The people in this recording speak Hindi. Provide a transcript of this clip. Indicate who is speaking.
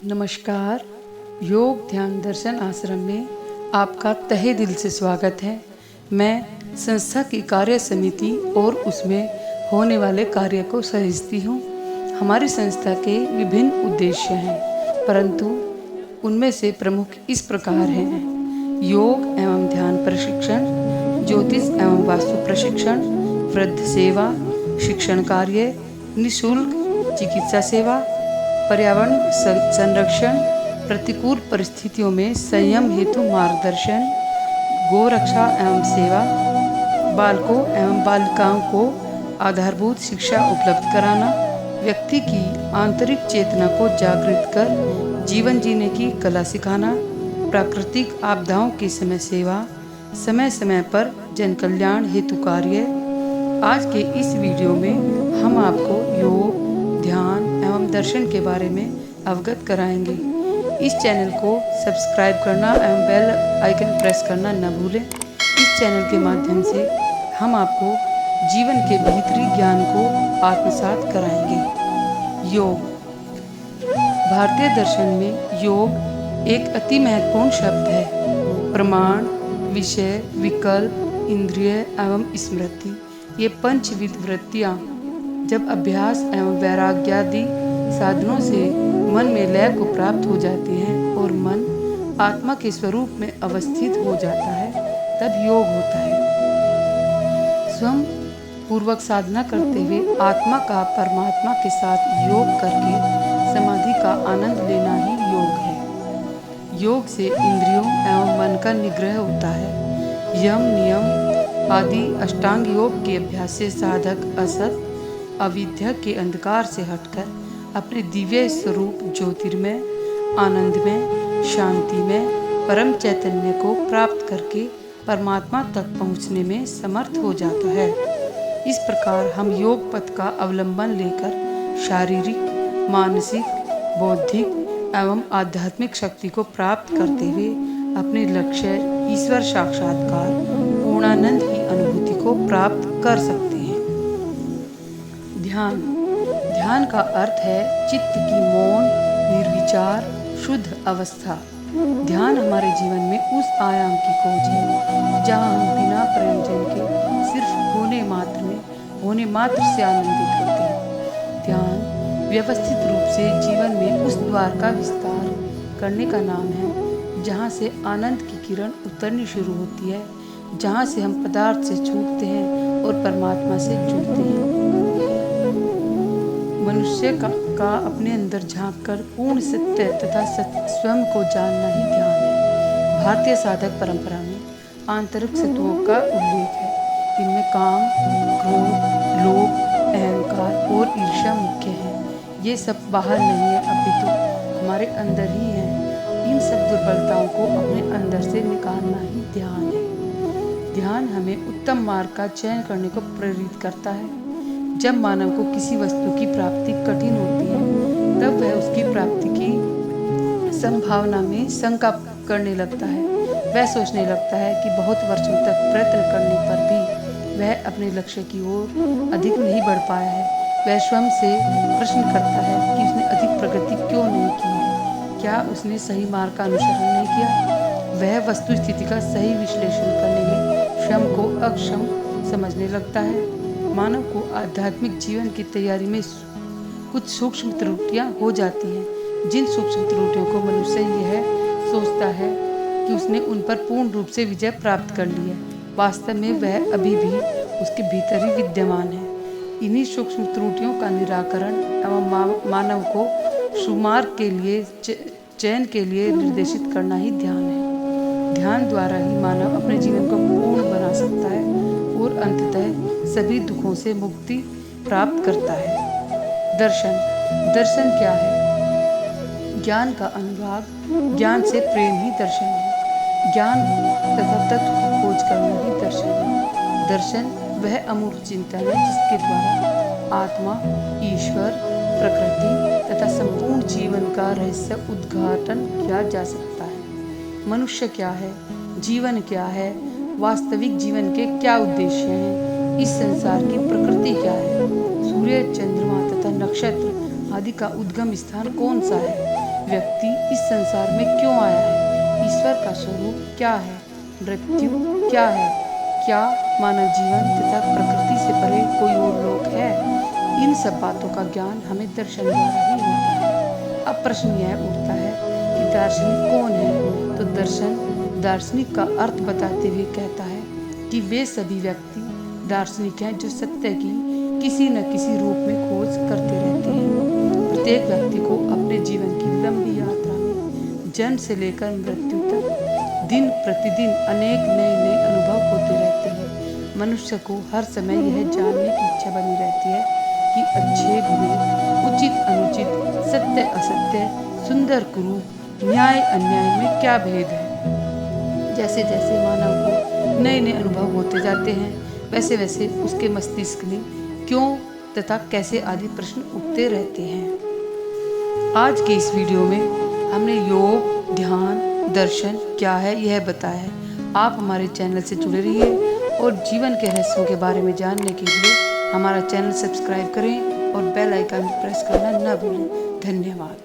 Speaker 1: नमस्कार। योग ध्यान दर्शन आश्रम में आपका तहे दिल से स्वागत है। मैं संस्था की कार्य समिति और उसमें होने वाले कार्य को सहेजती हूँ। हमारी संस्था के विभिन्न उद्देश्य हैं, परंतु उनमें से प्रमुख इस प्रकार हैं: योग एवं ध्यान प्रशिक्षण, ज्योतिष एवं वास्तु प्रशिक्षण, वृद्ध सेवा, शिक्षण कार्य, निःशुल्क चिकित्सा सेवा, पर्यावरण संरक्षण, प्रतिकूल परिस्थितियों में संयम हेतु मार्गदर्शन, गोरक्षा एवं सेवा, बालकों एवं बालिकाओं को आधारभूत शिक्षा उपलब्ध कराना, व्यक्ति की आंतरिक चेतना को जागृत कर जीवन जीने की कला सिखाना, प्राकृतिक आपदाओं की समय सेवा, समय समय पर जन कल्याण हेतु कार्य। आज के इस वीडियो में हम आपको योग, ध्यान एवं दर्शन के बारे में अवगत कराएंगे। इस चैनल को सब्सक्राइब करना एवं बेल आइकन प्रेस करना न भूलें। इस चैनल के माध्यम से हम आपको जीवन के भीतरी ज्ञान को आत्मसात कराएंगे। योग। भारतीय दर्शन में योग एक अति महत्वपूर्ण शब्द है। प्रमाण, विषय, विकल्प, इंद्रिय एवं स्मृति, ये पंचविध वृत्तियाँ जब अभ्यास एवं वैराग्यादि साधनों से मन में लय को प्राप्त हो जाती हैं और मन आत्मा के स्वरूप में अवस्थित हो जाता है, तब योग होता है। स्वयं पूर्वक साधना करते हुए आत्मा का परमात्मा के साथ योग करके समाधि का आनंद लेना ही योग है। योग से इंद्रियों एवं मन का निग्रह होता है। यम, नियम आदि अष्टांग योग के अभ्यास से साधक असत अविद्या के अंधकार से हटकर अपने दिव्य स्वरूप ज्योतिर्मय, आनंदमय, शांतिमय, परम चैतन्य को प्राप्त करके परमात्मा तक पहुँचने में समर्थ हो जाता है। इस प्रकार हम योग पथ का अवलंबन लेकर शारीरिक, मानसिक, बौद्धिक एवं आध्यात्मिक शक्ति को प्राप्त करते हुए अपने लक्ष्य ईश्वर साक्षात्कार, पूर्णानंद की अनुभूति को प्राप्त कर सकते हैं। ध्यान का अर्थ है चित्त की मौन, निर्विचार, शुद्ध अवस्था। ध्यान हमारे जीवन में उस आयाम की खोज है जहाँ हम बिना प्रयोजन के सिर्फ होने मात्र से आनंदित होते हैं। ध्यान व्यवस्थित रूप से जीवन में उस द्वार का विस्तार करने का नाम है जहाँ से आनंद की किरण उतरनी शुरू होती है, जहाँ से हम पदार्थ से छूटते हैं और परमात्मा से जुड़ते हैं। मनुष्य का अपने अंदर झांककर पूर्ण सत्य तथा स्वयं को जानना ही ध्यान है। भारतीय साधक परंपरा में आंतरिक सत्वों का उल्लेख है। इनमें काम, क्रोध, लोभ, अहंकार और ईर्ष्या मुख्य है। ये सब बाहर नहीं है, अपितु हमारे अंदर ही है। इन सब दुर्बलताओं को अपने अंदर से निकालना ही ध्यान है। ध्यान हमें उत्तम मार्ग का चयन करने को प्रेरित करता है। जब मानव को किसी वस्तु की प्राप्ति कठिन होती है, तब वह उसकी प्राप्ति की संभावना में शंका करने लगता है। वह सोचने लगता है कि बहुत वर्षों तक प्रयत्न करने पर भी वह अपने लक्ष्य की ओर अधिक नहीं बढ़ पाया है। वह स्वयं से प्रश्न करता है कि उसने अधिक प्रगति क्यों नहीं की है। क्या उसने सही मार्ग का अनुसरण नहीं किया? वह वस्तु स्थिति का सही विश्लेषण करने में स्वयं को अक्षम समझने लगता है। मानव को आध्यात्मिक जीवन की तैयारी में कुछ सूक्ष्म त्रुटियां हो जाती हैं, जिन सूक्ष्म त्रुटियों को मनुष्य यह सोचता है कि उसने उन पर पूर्ण रूप से विजय प्राप्त कर ली है। वास्तव में वह अभी भी उसके भीतर ही विद्यमान है। इन्हीं सूक्ष्म त्रुटियों का निराकरण एवं मानव को सुमार्ग के लिए चयन के लिए निर्देशित करना ही ध्यान है। ध्यान द्वारा ही मानव अपने जीवन को पूर्ण बना सकता है और अंततः सभी दुखों से मुक्ति प्राप्त करता है। दर्शन क्या है? ज्ञान का अनुराग, ज्ञान से प्रेम ही दर्शन है। ज्ञान तथा तत्व की खोज करना ही दर्शन है। दर्शन वह अमूर्त चिंतन है जिसके द्वारा आत्मा, ईश्वर, प्रकृति तथा संपूर्ण जीवन का रहस्य उद्घाटन किया जा सकता है। मनुष्य क्या है? जीवन क्या है? वास्तविक जीवन के क्या उद्देश्य हैं? इस संसार की प्रकृति क्या है? सूर्य, चंद्रमा तथा नक्षत्र आदि का उद्गम स्थान कौन सा है? व्यक्ति इस संसार में क्यों आया है, ईश्वर का स्वरूप क्या है, मृत्यु क्या है, क्या मानव जीवन तथा प्रकृति से परे कोई और लोक है। इन सब बातों का ज्ञान हमें दर्शन द्वारा ही होता है। अब प्रश्न यह उठता है कि दार्शनिक कौन है। तो दर्शन दार्शनिक का अर्थ बताते हुए कहता है कि वे सभी व्यक्ति दार्शनिक हैं जो सत्य की किसी न किसी रूप में खोज करते रहते हैं। प्रत्येक व्यक्ति को अपने जीवन की लंबी यात्रा में जन्म से लेकर मृत्यु तक दिन प्रतिदिन अनेक नए नए अनुभव होते रहते हैं। मनुष्य को हर समय यह जानने की इच्छा बनी रहती है कि अच्छे बुरे, उचित अनुचित, सत्य असत्य, सुंदर कुरूप, न्याय अन्याय में क्या भेद है। जैसे जैसे मानव को नए नए अनुभव होते जाते हैं, वैसे वैसे उसके मस्तिष्क में क्यों तथा कैसे आदि प्रश्न उठते रहते हैं। आज के इस वीडियो में हमने योग, ध्यान, दर्शन क्या है यह बताया है। आप हमारे चैनल से जुड़े रहिए और जीवन के रहस्यों के बारे में जानने के लिए हमारा चैनल सब्सक्राइब करें और बेल आइकन प्रेस करना न भूलें। धन्यवाद।